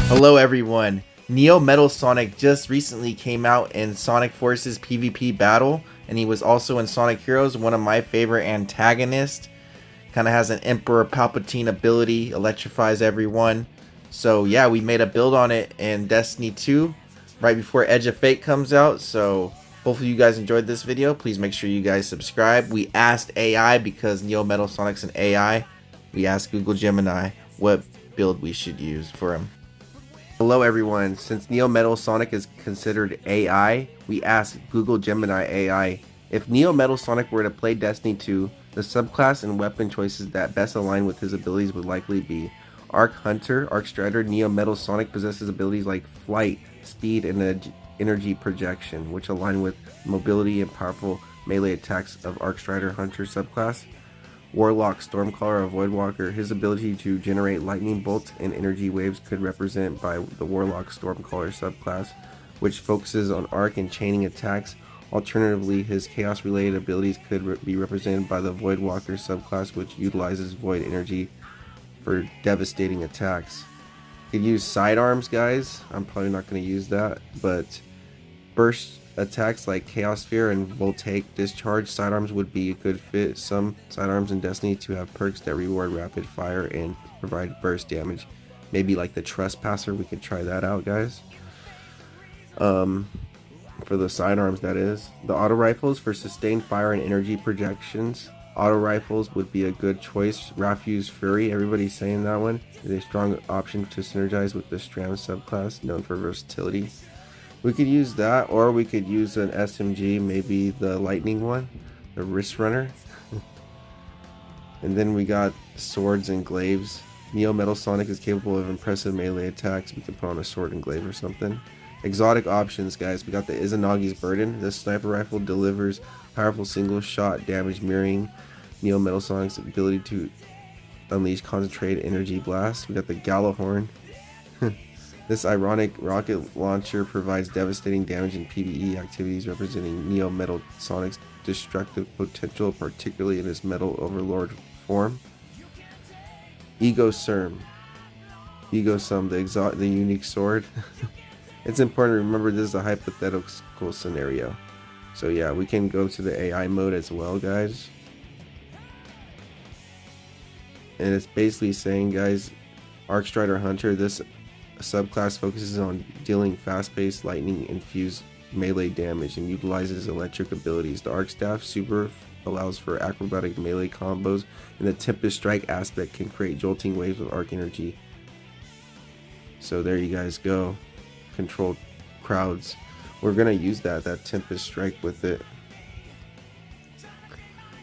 Hello everyone, Neo Metal Sonic just recently came out in Sonic Forces PvP battle, and he was also in Sonic Heroes, one of my favorite antagonists. Kind of has an Emperor Palpatine ability, electrifies everyone. So yeah, we made a build on it in Destiny 2 right before Edge of Fate comes out. So hopefully you guys enjoyed this video. Please make sure you guys subscribe. We asked AI because Neo Metal Sonic's an AI. We asked Google Gemini what build we should use for him. Hello everyone, since Neo Metal Sonic is considered AI, we asked Google Gemini AI if Neo Metal Sonic were to play Destiny 2, the subclass and weapon choices that best align with his abilities would likely be Arc Hunter. Arc Strider. Neo Metal Sonic possesses abilities like flight, speed, and energy projection, which align with mobility and powerful melee attacks of Arc Strider Hunter subclass. Warlock Stormcaller or Voidwalker. His ability to generate lightning bolts and energy waves could represent by the Warlock Stormcaller subclass, which focuses on arc and chaining attacks. Alternatively, his chaos related abilities could be represented by the Voidwalker subclass, which utilizes void energy for devastating attacks. You could use sidearms, guys. I'm probably not going to use that, but burst attacks like Chaos Sphere and Voltaic Discharge sidearms would be a good fit. Some sidearms in Destiny to have perks that reward rapid fire and provide burst damage. Maybe like the Trespasser, we could try that out, guys. For the sidearms, that is. The auto rifles for sustained fire and energy projections. Auto rifles would be a good choice. Rafuse Fury, everybody's saying that one is a strong option to synergize with the Stram subclass, known for versatility. We could use that, or we could use an SMG, maybe the lightning one, the wrist runner. And then we got swords and glaives. Neo Metal Sonic is capable of impressive melee attacks. We could put on a sword and glaive or something. Exotic options, guys. We got the Izanagi's Burden. This sniper rifle delivers powerful single shot damage, mirroring Neo Metal Sonic's ability to unleash concentrated energy blast. We got the Gallahorn. This ironic rocket launcher provides devastating damage in PvE activities, representing Neo Metal Sonic's destructive potential, particularly in his Metal Overlord form. Ego Sum, the unique sword. It's important to remember this is a hypothetical scenario. So yeah, we can go to the AI mode as well, guys. And it's basically saying, guys, Arc Strider Hunter, this subclass focuses on dealing fast-paced lightning-infused melee damage and utilizes electric abilities. The Arc Staff Super allows for acrobatic melee combos, and the Tempest Strike aspect can create jolting waves of arc energy. So there you guys go. Control crowds. We're gonna use that Tempest Strike with it.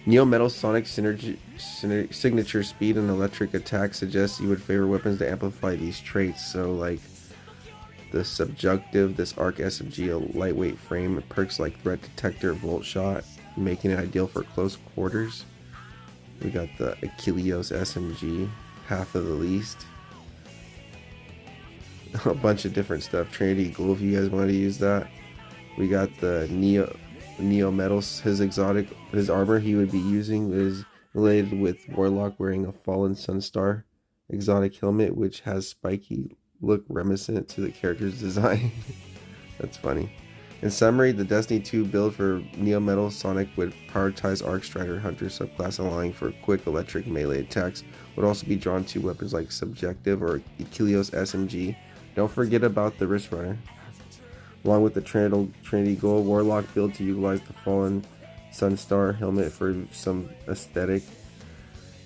Neo Metal Sonic signature speed and electric attack suggests you would favor weapons to amplify these traits. So like the subjunctive, this arc SMG, a lightweight frame, perks like threat detector, volt shot, making it ideal for close quarters. We got the Achilleos SMG, path of the least. A bunch of different stuff. Trinity Glow if you guys want to use that. We got the Neo Metals, his armor he would be using is related with Warlock wearing a fallen Sunstar exotic helmet, which has spiky look reminiscent to the character's design. That's funny. In summary, the Destiny 2 build for Neo Metal Sonic would prioritize Arc Strider Hunter subclass, allowing for quick electric melee attacks. Would also be drawn to weapons like Subjective or Achilleos SMG. Don't forget about the Wrist Runner. Along with the Trinity Gold Warlock build to utilize the Fallen Sunstar helmet for some aesthetic,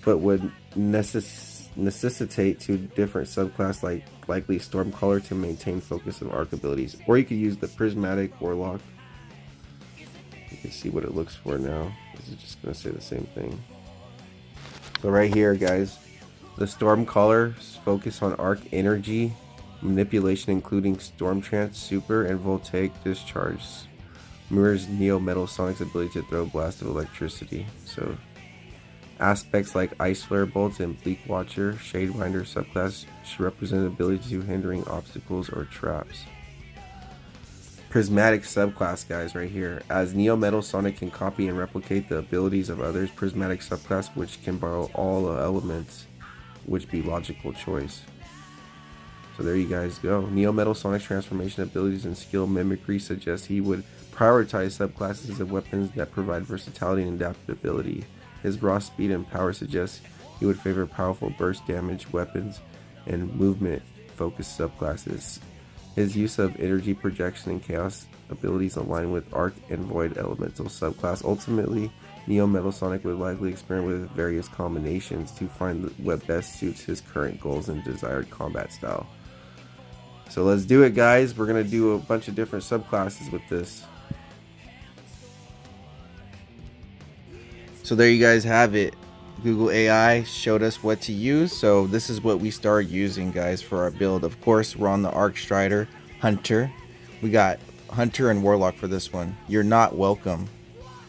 but would necessitate two different subclass like likely Stormcaller to maintain focus of arc abilities. Or you could use the Prismatic Warlock. You can see what it looks for now. This is just going to say the same thing. So right here, guys, the Stormcaller's focus on arc energy manipulation, including Storm Trance, Super, and Voltaic Discharge, mirrors Neo Metal Sonic's ability to throw blasts of electricity. So aspects like Ice Flare Bolts and Bleak Watcher, Shadewinder subclass should represent ability to hindering obstacles or traps. Prismatic subclass, guys, right here. As Neo Metal Sonic can copy and replicate the abilities of others, Prismatic subclass, which can borrow all the elements, which be logical choice. So there you guys go. Neo Metal Sonic's transformation abilities and skill mimicry suggest he would prioritize subclasses of weapons that provide versatility and adaptability. His raw speed and power suggest he would favor powerful burst damage weapons and movement focused subclasses. His use of energy projection and chaos abilities align with arc and void elemental subclass. Ultimately, Neo Metal Sonic would likely experiment with various combinations to find what best suits his current goals and desired combat style. So let's do it, guys. We're going to do a bunch of different subclasses with this. So there you guys have it. Google AI showed us what to use, so this is what we started using, guys, for our build. Of course, we're on the Arc Strider Hunter. We got Hunter and Warlock for this one. You're not welcome.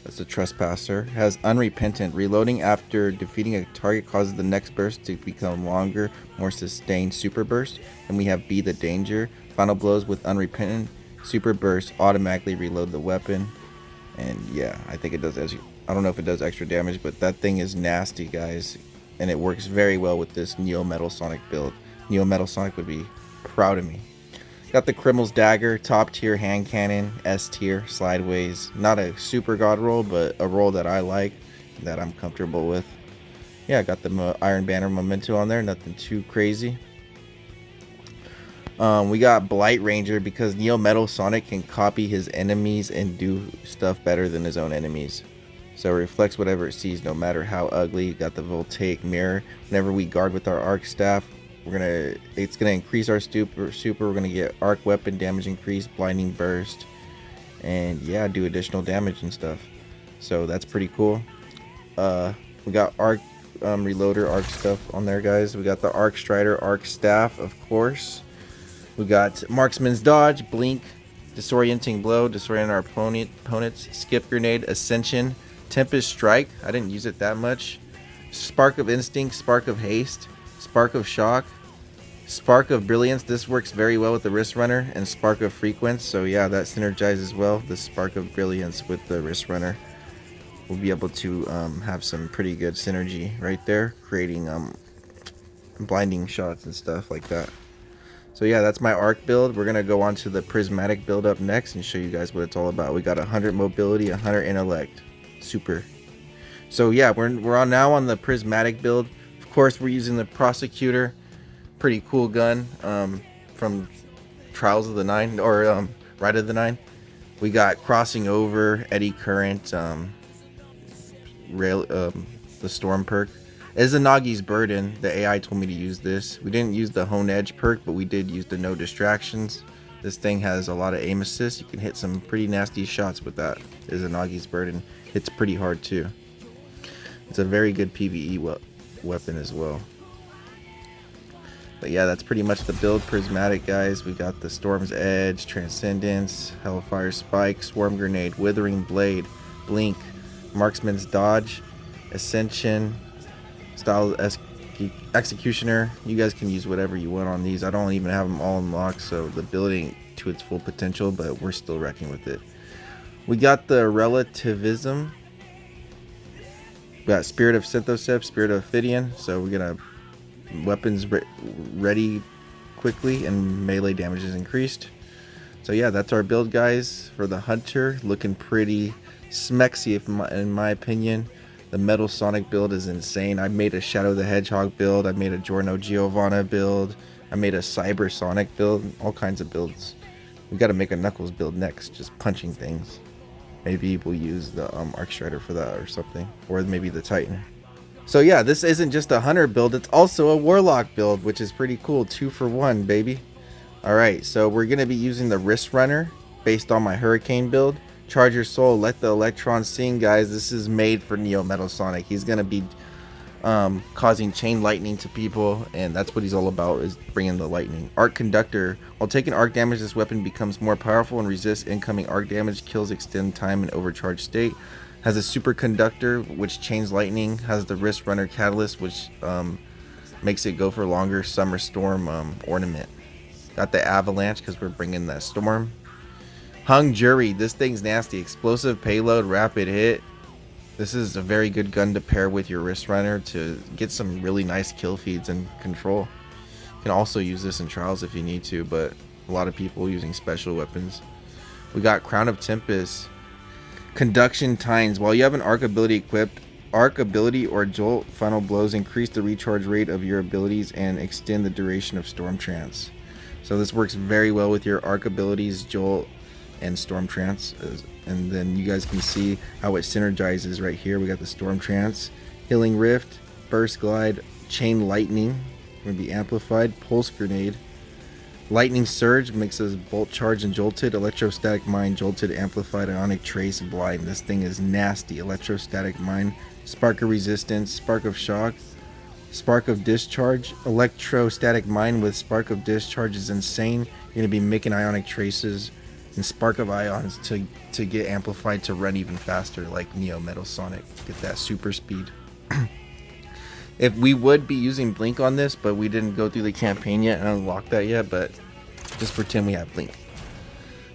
That's a Trespasser. Has Unrepentant. Reloading after defeating a target causes the next burst to become longer, more sustained super burst. And we have Be the Danger. Final blows with Unrepentant. Super burst automatically reload the weapon. And yeah, I think it does, I don't know if it does extra damage, but that thing is nasty, guys. And it works very well with this Neo Metal Sonic build. Neo Metal Sonic would be proud of me. Got the Criminal's Dagger, top tier hand cannon, S tier, slideways. Not a super god roll, but a roll that I like, that I'm comfortable with. Yeah, got the Iron Banner Memento on there, nothing too crazy. We got Blight Ranger because Neo Metal Sonic can copy his enemies and do stuff better than his own enemies. So it reflects whatever it sees, no matter how ugly. Got the Voltaic Mirror. Whenever we guard with our Arc Staff, it's gonna increase our super. We're gonna get Arc Weapon damage increase, Blinding Burst, and yeah, do additional damage and stuff. So that's pretty cool. We got Arc Reloader Arc stuff on there, guys. We got the Arc Strider Arc Staff, of course. We got Marksman's Dodge, Blink, Disorienting Blow, disorient our opponents, Skip Grenade, Ascension, Tempest Strike. I didn't use it that much. Spark of Instinct, Spark of Haste, Spark of Shock, Spark of Brilliance. This works very well with the Wrist Runner, and Spark of Frequence. So yeah, that synergizes well. The Spark of Brilliance with the Wrist Runner. We'll be able to have some pretty good synergy right there, creating blinding shots and stuff like that. So yeah, that's my arc build. We're gonna go on to the prismatic build up next and show you guys what it's all about. We got 100 mobility, 100 intellect, super. So yeah, we're on now on the prismatic build. Of course, we're using the prosecutor, pretty cool gun from Trials of the Nine, or Ride of the Nine. We got Crossing Over, Eddy Current, the Storm perk. Izanagi's Burden, the AI told me to use this. We didn't use the Hone Edge perk, but we did use the No Distractions. This thing has a lot of aim assist. You can hit some pretty nasty shots with that. Izanagi's Burden hits pretty hard too. It's a very good PvE weapon as well. But yeah, that's pretty much the build. Prismatic, guys. We got the Storm's Edge, Transcendence, Hellfire Spike, Swarm Grenade, Withering Blade, Blink, Marksman's Dodge, Ascension, Style Executioner. You guys can use whatever you want on these. I don't even have them all unlocked, so the building to its full potential, but we're still wrecking with it. We got the Relativism. We got Spirit of Synthosep, Spirit of Ophidian. So we're gonna weapons ready quickly and melee damage is increased. So yeah, that's our build, guys, for the Hunter. Looking pretty smexy in my opinion. The Metal Sonic build is insane. I made a Shadow the Hedgehog build. I made a Giorno Giovanna build. I made a Cyber Sonic build. All kinds of builds. We got to make a Knuckles build next, just punching things. Maybe we'll use the Arc Strider for that or something, or maybe the Titan. So yeah, this isn't just a Hunter build. It's also a Warlock build, which is pretty cool. 2 for 1, baby. All right, so we're gonna be using the Wrist Runner based on my Hurricane build. Charge your soul, let the electrons sing, guys. This is made for Neo Metal Sonic. He's gonna be causing chain lightning to people, and that's what he's all about, is bringing the lightning. Arc Conductor. While taking arc damage, this weapon becomes more powerful and resists incoming arc damage. Kills extend time in overcharged state. Has a Super Conductor, which chains lightning. Has the Wrist Runner Catalyst, which makes it go for longer. Summer Storm ornament. Got the Avalanche because we're bringing that storm. Hung Jury. This thing's nasty. Explosive payload, rapid hit. This is a very good gun to pair with your Wrist Runner to get some really nice kill feeds and control. You can also use this in trials if you need to, but a lot of people using special weapons. We got Crown of Tempest. Conduction Tines. While you have an arc ability equipped, arc ability or jolt final blows increase the recharge rate of your abilities and extend the duration of Storm Trance. So this works very well with your arc abilities, jolt, and Storm Trance. And then you guys can see how it synergizes right here. We got the Storm Trance, Healing Rift, Burst Glide, Chain Lightning, going to be amplified, Pulse Grenade, Lightning Surge makes us Bolt Charge and Jolted, Electrostatic Mine, Jolted, Amplified, Ionic Trace, Blind. This thing is nasty. Electrostatic Mine, Spark of Resistance, Spark of Shock, Spark of Discharge. Electrostatic Mine with Spark of Discharge is insane. You're going to be making Ionic Traces and Spark of Ions to get amplified to run even faster, like Neo Metal Sonic. Get that super speed. If we would be using Blink on this, but we didn't go through the campaign yet and unlock that yet, but just pretend we have Blink.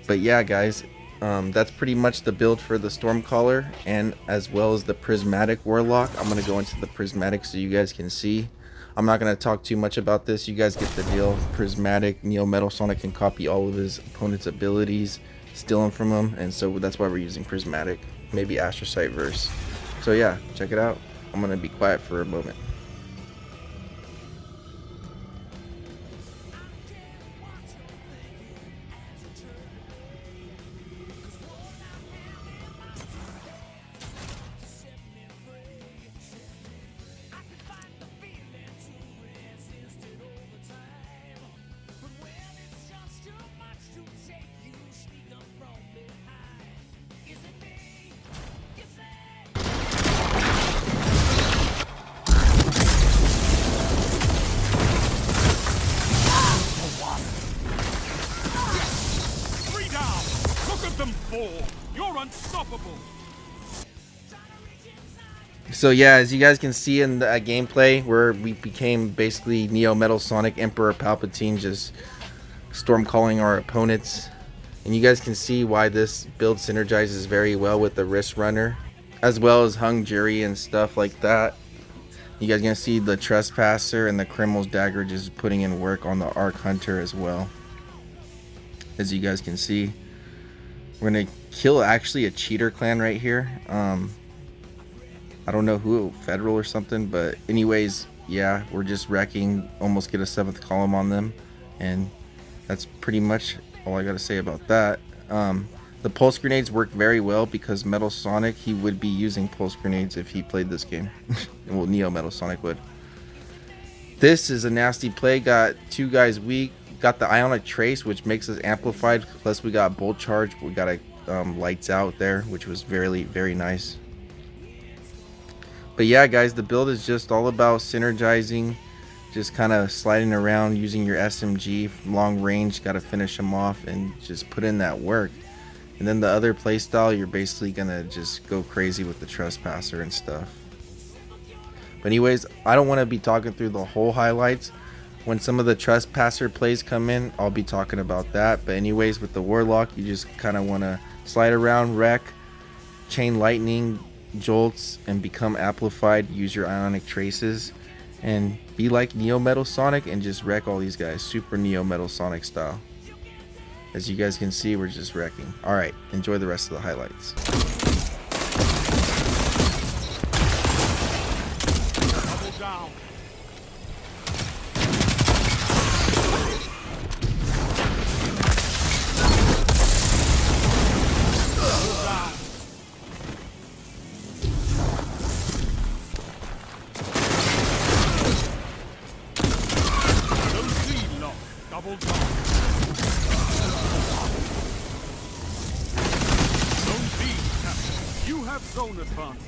But yeah, guys, that's pretty much the build for the Stormcaller and as well as the Prismatic Warlock. I'm going to go into the Prismatic so you guys can see. I'm not going to talk too much about this. You guys get the deal. Prismatic, Neo Metal Sonic can copy all of his opponent's abilities, steal them from him, and so that's why we're using Prismatic. Maybe Astrocyte Verse. So yeah, check it out. I'm going to be quiet for a moment. You're unstoppable. So yeah, as you guys can see in the gameplay, where we became basically Neo Metal Sonic, Emperor Palpatine, just storm calling our opponents. And you guys can see why this build synergizes very well with the Wrist Runner, as well as Hung Jury and stuff like that. You guys gonna see the Trespasser and the Criminal's Dagger just putting in work on the Arc Hunter as well. As you guys can see, we're gonna kill actually a cheater clan right here. I don't know who, Federal or something, but anyways, yeah, we're just wrecking, almost get a 7th column on them, and that's pretty much all I gotta say about that. The pulse grenades work very well because Metal Sonic, he would be using pulse grenades if he played this game. Well, Neo Metal Sonic would. This is a nasty play. Got 2 guys weak. Got the Ionic Trace, which makes us amplified. Plus we got Bolt Charge. We got a Lights Out there, which was very, very nice. But yeah, guys, the build is just all about synergizing, just kind of sliding around using your SMG long range. Got to finish them off and just put in that work. And then the other playstyle, you're basically gonna just go crazy with the Trespasser and stuff. But anyways, I don't want to be talking through the whole highlights. When some of the Trespasser plays come in, I'll be talking about that. But anyways, with the Warlock, you just kind of want to slide around, wreck, chain lightning, jolts, and become amplified. Use your Ionic Traces and be like Neo Metal Sonic and just wreck all these guys, super Neo Metal Sonic style. As you guys can see, we're just wrecking. Alright, enjoy the rest of the highlights. Double down. Double down. Zone B, Captain. You have zone advantage.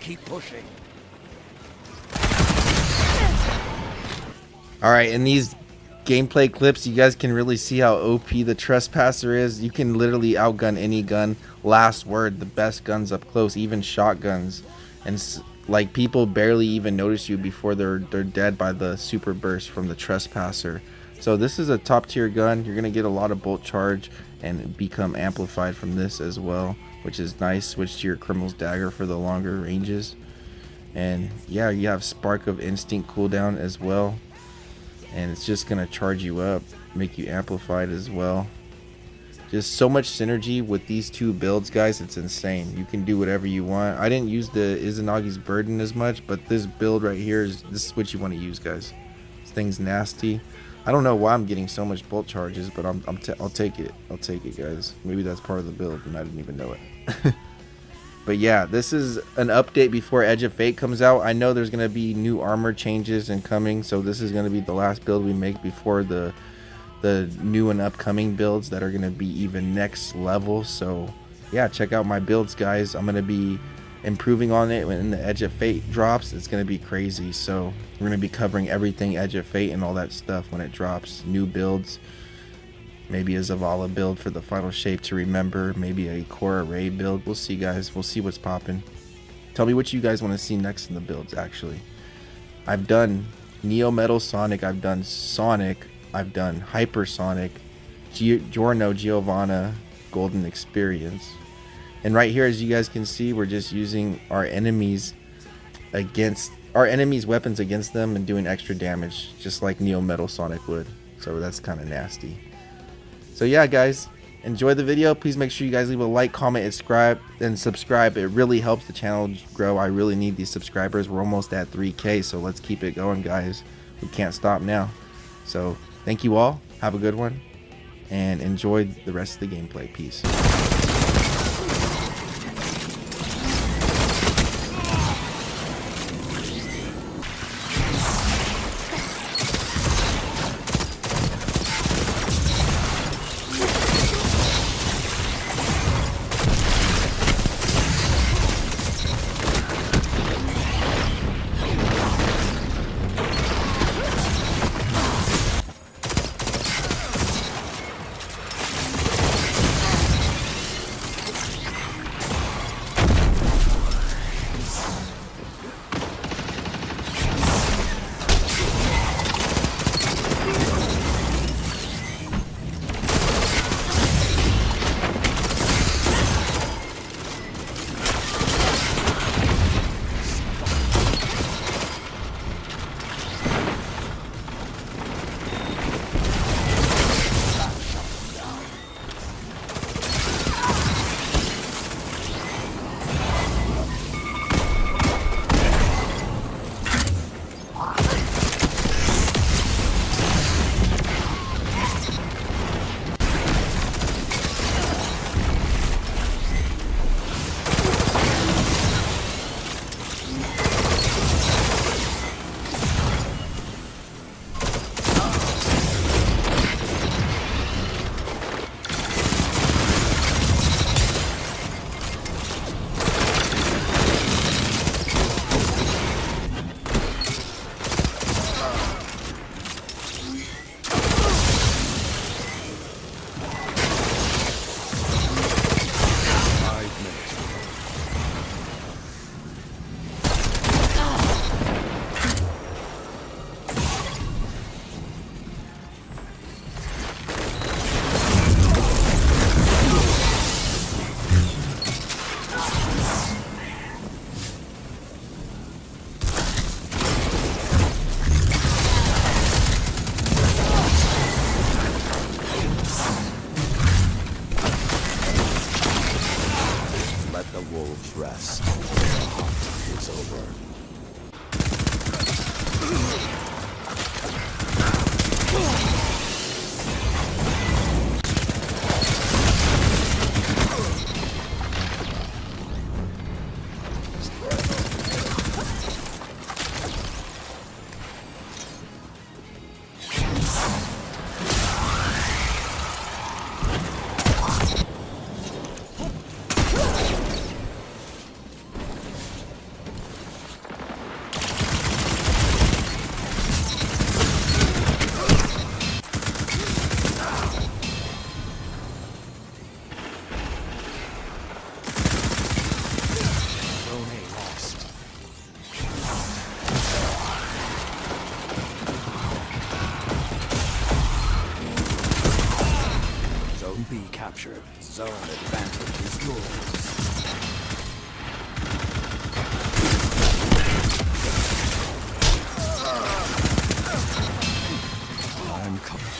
keep pushing. Alright, in these gameplay clips, you guys can really see how OP the Trespasser is. You can literally outgun any gun. Last word, the best guns up close, even shotguns. And like, people barely even notice you before they're dead by the super burst from the Trespasser. So this is a top tier gun. You're gonna get a lot of bolt charge and become amplified from this as well, which is nice. Switch to your Criminal's Dagger for the longer ranges. And yeah, you have Spark of Instinct cooldown as well, and it's just gonna charge you up, make you amplified as well. Just so much synergy with these two builds, guys. It's insane. You can do whatever you want. I didn't use the Izanagi's Burden as much, but this build right here this is what you want to use, guys. This thing's nasty. I don't know why I'm getting so much bolt charges, but I'll take it. I'll take it, guys. Maybe that's part of the build and I didn't even know it. But yeah, this is an update before Edge of Fate comes out. I know there's going to be new armor changes and coming, so this is going to be the last build we make before the new and upcoming builds that are going to be even next level. So yeah, check out my builds, guys. I'm going to be improving on it when the Edge of Fate drops. It's going to be crazy. So we're going to be covering everything Edge of Fate and all that stuff when it drops. New builds, maybe a Zavala build for the final shape to remember, maybe a core array build. We'll see, guys. We'll see what's popping. Tell me what you guys want to see next in the builds. Actually, I've done Neo Metal Sonic, I've done Sonic, I've done Hypersonic, Giorno Giovanna Golden Experience, and right here, as you guys can see, we're just using our enemies weapons against them and doing extra damage, just like Neo Metal Sonic would. So that's kind of nasty. So yeah, guys, enjoy the video. Please make sure you guys leave a like, comment, and subscribe. It really helps the channel grow. I really need these subscribers. We're almost at 3K, so let's keep it going, guys. We can't stop now. So thank you all. Have a good one and enjoy the rest of the gameplay. Peace. rest. It's over. advantage is yours. I'm coming.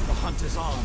The hunt is on.